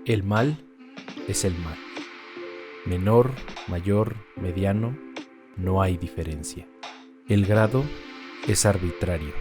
El mal es el mal. Menor, mayor, mediano, no hay diferencia. El grado es arbitrario.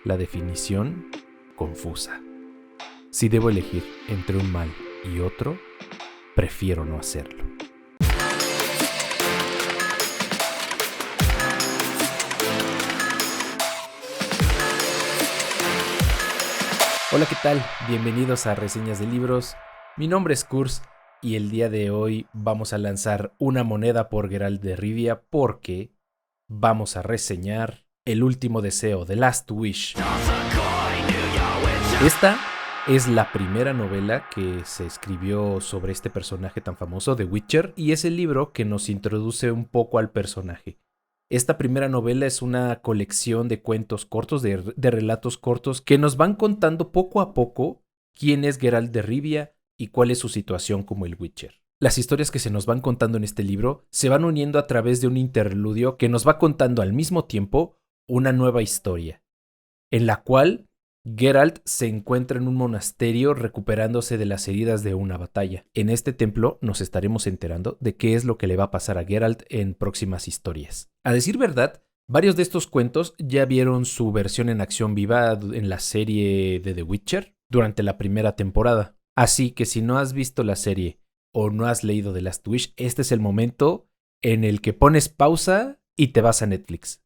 La definición, confusa. Si debo elegir entre un mal y otro, prefiero no hacerlo. Hola, ¿qué tal? Bienvenidos a Reseñas de Libros. Mi nombre es Kurs y el día de hoy vamos a lanzar una moneda por Geralt de Rivia porque vamos a reseñar El último deseo, The Last Wish. Esta es la primera novela que se escribió sobre este personaje tan famoso, The Witcher, y es el libro que nos introduce un poco al personaje. Esta primera novela es una colección de cuentos cortos, de relatos cortos, que nos van contando poco a poco quién es Geralt de Rivia y cuál es su situación como el Witcher. Las historias que se nos van contando en este libro se van uniendo a través de un interludio que nos va contando al mismo tiempo una nueva historia, en la cual Geralt se encuentra en un monasterio recuperándose de las heridas de una batalla. En este templo nos estaremos enterando de qué es lo que le va a pasar a Geralt en próximas historias. A decir verdad, varios de estos cuentos ya vieron su versión en acción viva en la serie de The Witcher durante la primera temporada. Así que si no has visto la serie o no has leído The Last Wish, este es el momento en el que pones pausa y te vas a Netflix.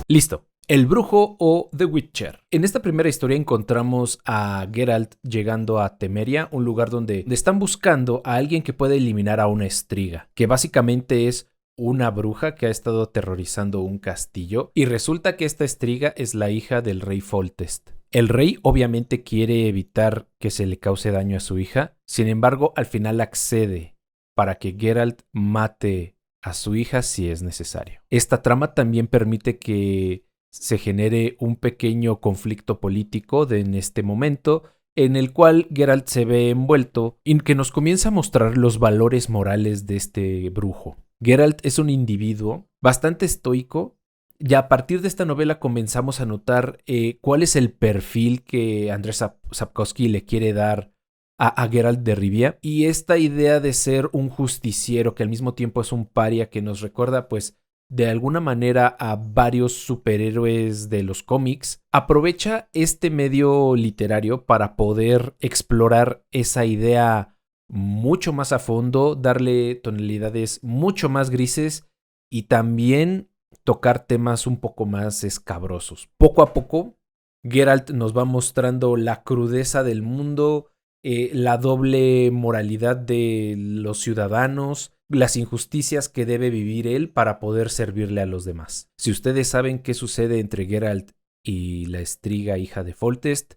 Listo. El brujo o The Witcher. En esta primera historia encontramos a Geralt llegando a Temeria, un lugar donde están buscando a alguien que pueda eliminar a una estriga, que básicamente es una bruja que ha estado aterrorizando un castillo, y resulta que esta estriga es la hija del rey Foltest. El rey obviamente quiere evitar que se le cause daño a su hija, sin embargo al final accede para que Geralt mate a su hija si es necesario. Esta trama también permite que se genere un pequeño conflicto político en este momento, en el cual Geralt se ve envuelto y que nos comienza a mostrar los valores morales de este brujo. Geralt es un individuo bastante estoico. Ya a partir de esta novela comenzamos a notar cuál es el perfil que Andrzej Sapkowski le quiere dar a Geralt de Rivia, y esta idea de ser un justiciero que al mismo tiempo es un paria que nos recuerda pues de alguna manera a varios superhéroes de los cómics, aprovecha este medio literario para poder explorar esa idea mucho más a fondo, darle tonalidades mucho más grises y también tocar temas un poco más escabrosos. Poco a poco, Geralt nos va mostrando la crudeza del mundo, la doble moralidad de los ciudadanos, las injusticias que debe vivir él para poder servirle a los demás. Si ustedes saben qué sucede entre Geralt y la estriga hija de Foltest,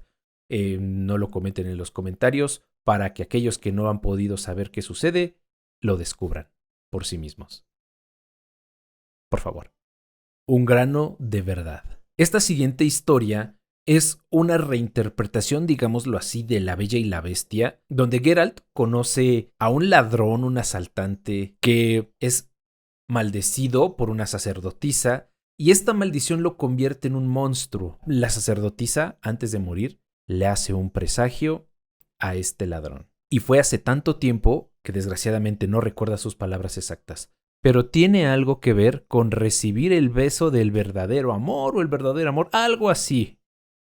no lo comenten en los comentarios para que aquellos que no han podido saber qué sucede, lo descubran por sí mismos. Por favor. Un grano de verdad. Esta siguiente historia es una reinterpretación, digámoslo así, de La Bella y la Bestia, donde Geralt conoce a un ladrón, un asaltante, que es maldecido por una sacerdotisa, y esta maldición lo convierte en un monstruo. La sacerdotisa, antes de morir, le hace un presagio a este ladrón. Y fue hace tanto tiempo que desgraciadamente no recuerda sus palabras exactas, pero tiene algo que ver con recibir el beso del verdadero amor o el verdadero amor, algo así.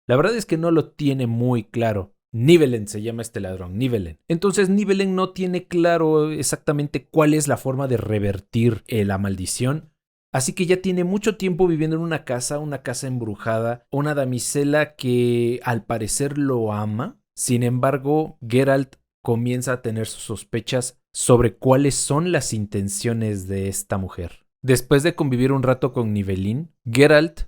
La verdad es que no lo tiene muy claro. Nivellen se llama este ladrón, Nivellen. Entonces Nivellen no tiene claro exactamente cuál es la forma de revertir la maldición. Así que ya tiene mucho tiempo viviendo en una casa embrujada, una damisela que al parecer lo ama. Sin embargo, Geralt comienza a tener sus sospechas sobre cuáles son las intenciones de esta mujer. Después de convivir un rato con Nivellen, Geralt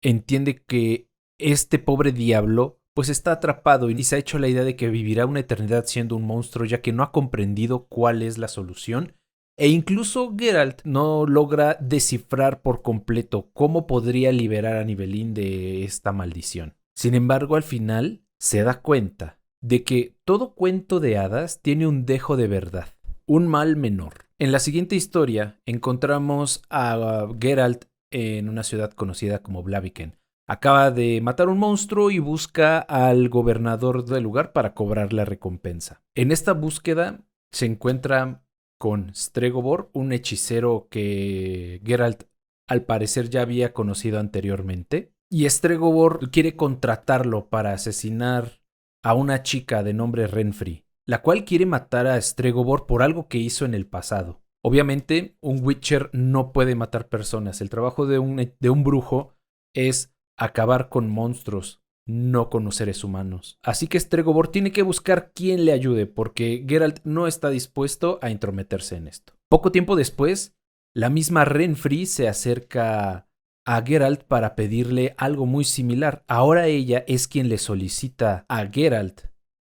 entiende que este pobre diablo pues está atrapado y se ha hecho la idea de que vivirá una eternidad siendo un monstruo, ya que no ha comprendido cuál es la solución, e incluso Geralt no logra descifrar por completo cómo podría liberar a Nivellen de esta maldición. Sin embargo, al final se da cuenta de que todo cuento de hadas tiene un dejo de verdad, un mal menor. En la siguiente historia encontramos a Geralt en una ciudad conocida como Blaviken. Acaba de matar un monstruo y busca al gobernador del lugar para cobrar la recompensa. En esta búsqueda se encuentra con Stregobor, un hechicero que Geralt al parecer ya había conocido anteriormente. Y Stregobor quiere contratarlo para asesinar a una chica de nombre Renfri, la cual quiere matar a Stregobor por algo que hizo en el pasado. Obviamente, un Witcher no puede matar personas. El trabajo de un brujo es acabar con monstruos, no con los seres humanos. Así que Stregobor tiene que buscar quien le ayude, porque Geralt no está dispuesto a entrometerse en esto. Poco tiempo después, la misma Renfri se acerca a Geralt para pedirle algo muy similar. Ahora ella es quien le solicita a Geralt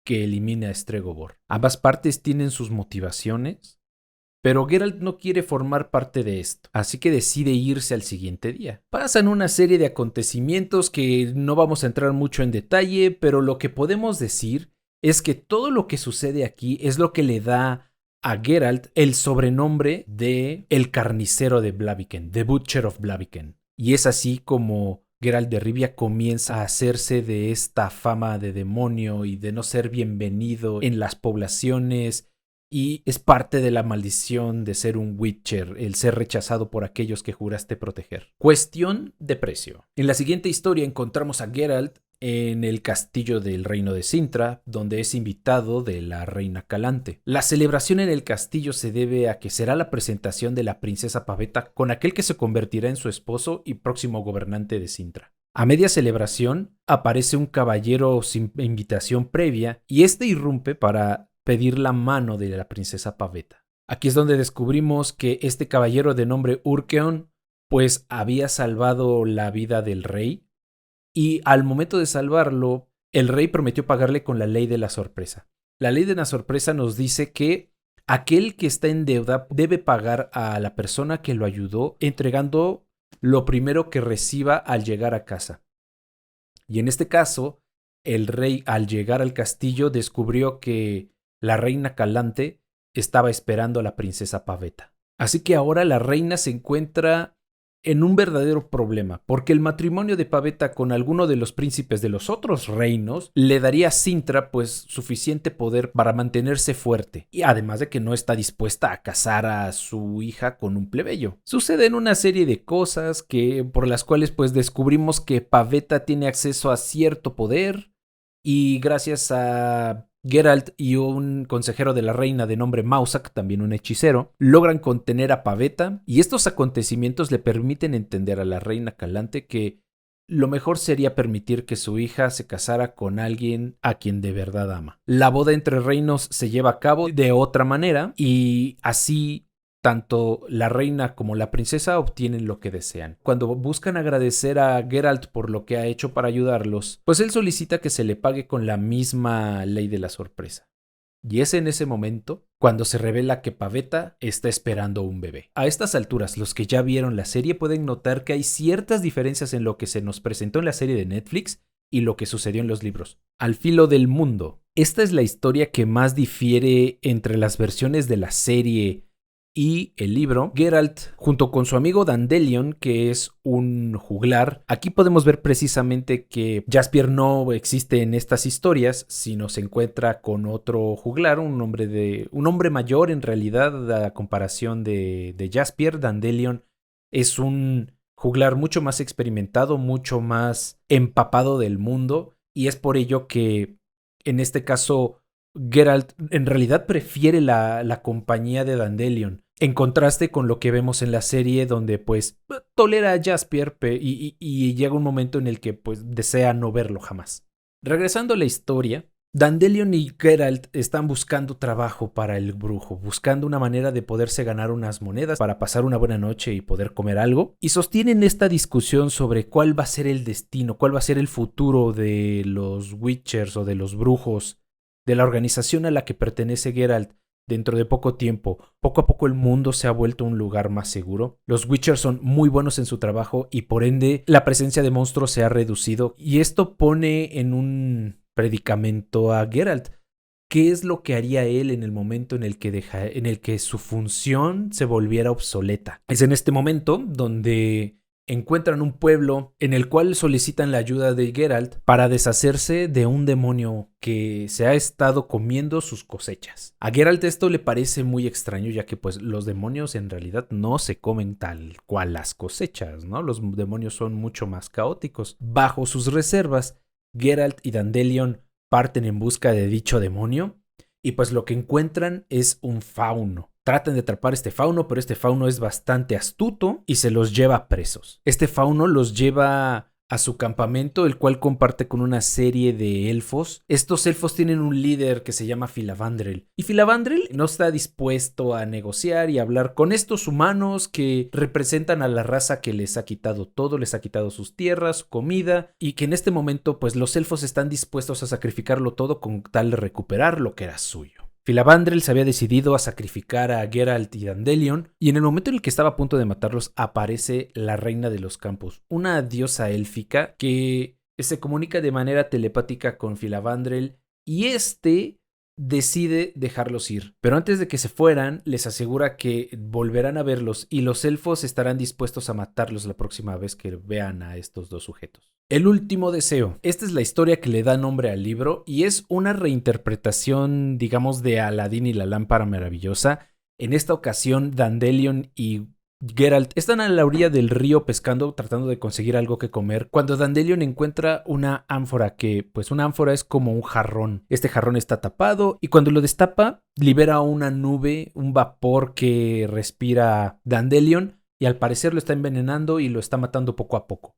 que elimine a Stregobor. Ambas partes tienen sus motivaciones, pero Geralt no quiere formar parte de esto, así que decide irse al siguiente día. Pasan una serie de acontecimientos que no vamos a entrar mucho en detalle, pero lo que podemos decir es que todo lo que sucede aquí es lo que le da a Geralt el sobrenombre de el carnicero de Blaviken, The Butcher of Blaviken. Y es así como Geralt de Rivia comienza a hacerse de esta fama de demonio y de no ser bienvenido en las poblaciones. Y es parte de la maldición de ser un Witcher, el ser rechazado por aquellos que juraste proteger. Cuestión de precio. En la siguiente historia encontramos a Geralt en el castillo del reino de Cintra, donde es invitado de la reina Calante. La celebración en el castillo se debe a que será la presentación de la princesa Pavetta con aquel que se convertirá en su esposo y próximo gobernante de Cintra. A media celebración aparece un caballero sin invitación previa y este irrumpe para pedir la mano de la princesa Pavetta. Aquí es donde descubrimos que este caballero de nombre Urkeon pues había salvado la vida del rey y al momento de salvarlo el rey prometió pagarle con la ley de la sorpresa. La ley de la sorpresa nos dice que aquel que está en deuda debe pagar a la persona que lo ayudó entregando lo primero que reciba al llegar a casa. Y en este caso el rey al llegar al castillo descubrió que la reina Calante estaba esperando a la princesa Pavetta. Así que ahora la reina se encuentra en un verdadero problema, porque el matrimonio de Pavetta con alguno de los príncipes de los otros reinos le daría a Cintra pues suficiente poder para mantenerse fuerte, y además de que no está dispuesta a casar a su hija con un plebeyo. Suceden una serie de cosas por las cuales pues descubrimos que Pavetta tiene acceso a cierto poder y gracias a Geralt y un consejero de la reina de nombre Mausak, también un hechicero, logran contener a Pavetta y estos acontecimientos le permiten entender a la reina Calante que lo mejor sería permitir que su hija se casara con alguien a quien de verdad ama. La boda entre reinos se lleva a cabo de otra manera y así tanto la reina como la princesa obtienen lo que desean. Cuando buscan agradecer a Geralt por lo que ha hecho para ayudarlos, pues él solicita que se le pague con la misma ley de la sorpresa. Y es en ese momento cuando se revela que Pavetta está esperando un bebé. A estas alturas, los que ya vieron la serie pueden notar que hay ciertas diferencias en lo que se nos presentó en la serie de Netflix y lo que sucedió en los libros. Al filo del mundo. Esta es la historia que más difiere entre las versiones de la serie y el libro. Geralt, junto con su amigo Dandelion, que es un juglar, aquí podemos ver precisamente que Jaspier no existe en estas historias, sino se encuentra con otro juglar, un hombre mayor en realidad, a comparación de Jaspier. Dandelion es un juglar mucho más experimentado, mucho más empapado del mundo, y es por ello que en este caso Geralt en realidad prefiere la compañía de Dandelion, en contraste con lo que vemos en la serie, donde pues tolera a Jaspier y llega un momento en el que pues desea no verlo jamás. Regresando a la historia, Dandelion y Geralt están buscando trabajo para el brujo, buscando una manera de poderse ganar unas monedas para pasar una buena noche y poder comer algo, y sostienen esta discusión sobre cuál va a ser el destino, cuál va a ser el futuro de los Witchers o de los brujos, de la organización a la que pertenece Geralt. Dentro de poco tiempo, poco a poco el mundo se ha vuelto un lugar más seguro. Los Witchers son muy buenos en su trabajo y por ende la presencia de monstruos se ha reducido, y esto pone en un predicamento a Geralt. ¿Qué es lo que haría él en el momento en el que su función se volviera obsoleta? Es en este momento donde encuentran un pueblo en el cual solicitan la ayuda de Geralt para deshacerse de un demonio que se ha estado comiendo sus cosechas. A Geralt esto le parece muy extraño, ya que pues los demonios en realidad no se comen tal cual las cosechas, ¿no? Los demonios son mucho más caóticos. Bajo sus reservas, Geralt y Dandelion parten en busca de dicho demonio y pues lo que encuentran es un fauno. Tratan de atrapar este fauno, pero este fauno es bastante astuto y se los lleva presos. Este fauno los lleva a su campamento, el cual comparte con una serie de elfos. Estos elfos tienen un líder que se llama Filavandrel. Y Filavandrel no está dispuesto a negociar y hablar con estos humanos que representan a la raza que les ha quitado todo, les ha quitado sus tierras, su comida, y que en este momento pues los elfos están dispuestos a sacrificarlo todo con tal de recuperar lo que era suyo. Filavandrel se había decidido a sacrificar a Geralt y Dandelion, y en el momento en el que estaba a punto de matarlos aparece la Reina de los Campos, una diosa élfica que se comunica de manera telepática con Filavandrel y decide dejarlos ir. Pero antes de que se fueran, les asegura que volverán a verlos y los elfos estarán dispuestos a matarlos la próxima vez que vean a estos dos sujetos. El último deseo. Esta es la historia que le da nombre al libro y es una reinterpretación, digamos, de Aladín y la lámpara maravillosa. En esta ocasión, Dandelion y Geralt están a la orilla del río pescando, tratando de conseguir algo que comer, cuando Dandelion encuentra una ánfora, que pues una ánfora es como un jarrón. Este jarrón está tapado y cuando lo destapa libera una nube, un vapor que respira Dandelion y al parecer lo está envenenando y lo está matando poco a poco.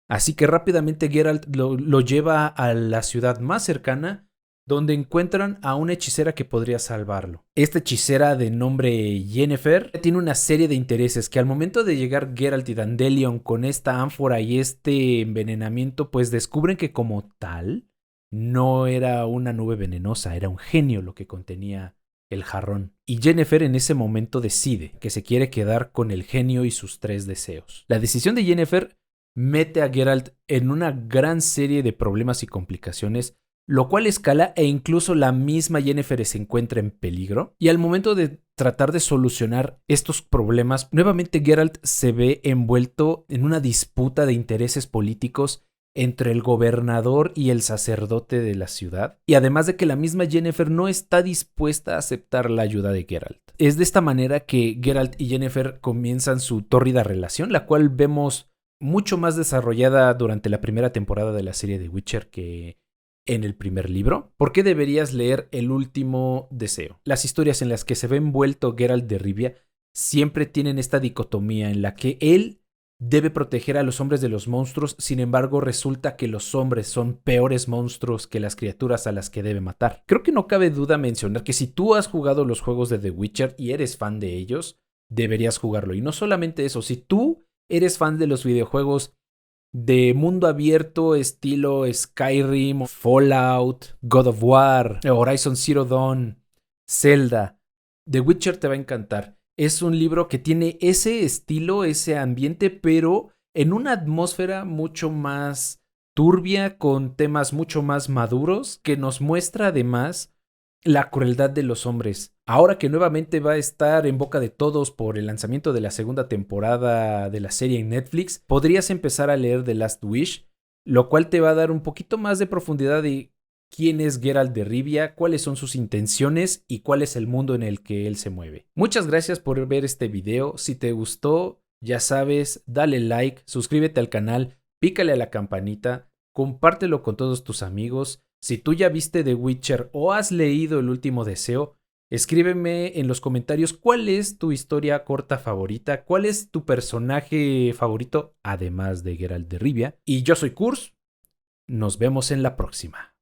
Así que rápidamente Geralt lo lleva a la ciudad más cercana, donde encuentran a una hechicera que podría salvarlo. Esta hechicera de nombre Yennefer tiene una serie de intereses que al momento de llegar Geralt y Dandelion con esta ánfora y este envenenamiento, pues descubren que como tal no era una nube venenosa, era un genio lo que contenía el jarrón. Y Yennefer en ese momento decide que se quiere quedar con el genio y sus 3 deseos. La decisión de Yennefer mete a Geralt en una gran serie de problemas y complicaciones, lo cual escala e incluso la misma Yennefer se encuentra en peligro. Y al momento de tratar de solucionar estos problemas, nuevamente Geralt se ve envuelto en una disputa de intereses políticos entre el gobernador y el sacerdote de la ciudad. Y además de que la misma Yennefer no está dispuesta a aceptar la ayuda de Geralt. Es de esta manera que Geralt y Yennefer comienzan su tórrida relación, la cual vemos mucho más desarrollada durante la primera temporada de la serie de Witcher que en el primer libro. ¿Por qué deberías leer El último deseo? Las historias en las que se ve envuelto Geralt de Rivia siempre tienen esta dicotomía en la que él debe proteger a los hombres de los monstruos, sin embargo resulta que los hombres son peores monstruos que las criaturas a las que debe matar. Creo que no cabe duda mencionar que si tú has jugado los juegos de The Witcher y eres fan de ellos, deberías jugarlo. Y no solamente eso, si tú eres fan de los videojuegos de mundo abierto estilo Skyrim, Fallout, God of War, Horizon Zero Dawn, Zelda, The Witcher te va a encantar. Es un libro que tiene ese estilo, ese ambiente, pero en una atmósfera mucho más turbia, con temas mucho más maduros, que nos muestra además la crueldad de los hombres. Ahora que nuevamente va a estar en boca de todos por el lanzamiento de la segunda temporada de la serie en Netflix, podrías empezar a leer The Last Wish, lo cual te va a dar un poquito más de profundidad de quién es Geralt de Rivia, cuáles son sus intenciones y cuál es el mundo en el que él se mueve. Muchas gracias por ver este video. Si te gustó, ya sabes, dale like, suscríbete al canal, pícale a la campanita, compártelo con todos tus amigos. Si tú ya viste The Witcher o has leído El último deseo, escríbeme en los comentarios cuál es tu historia corta favorita, cuál es tu personaje favorito, además de Geralt de Rivia. Y yo soy Kurz, nos vemos en la próxima.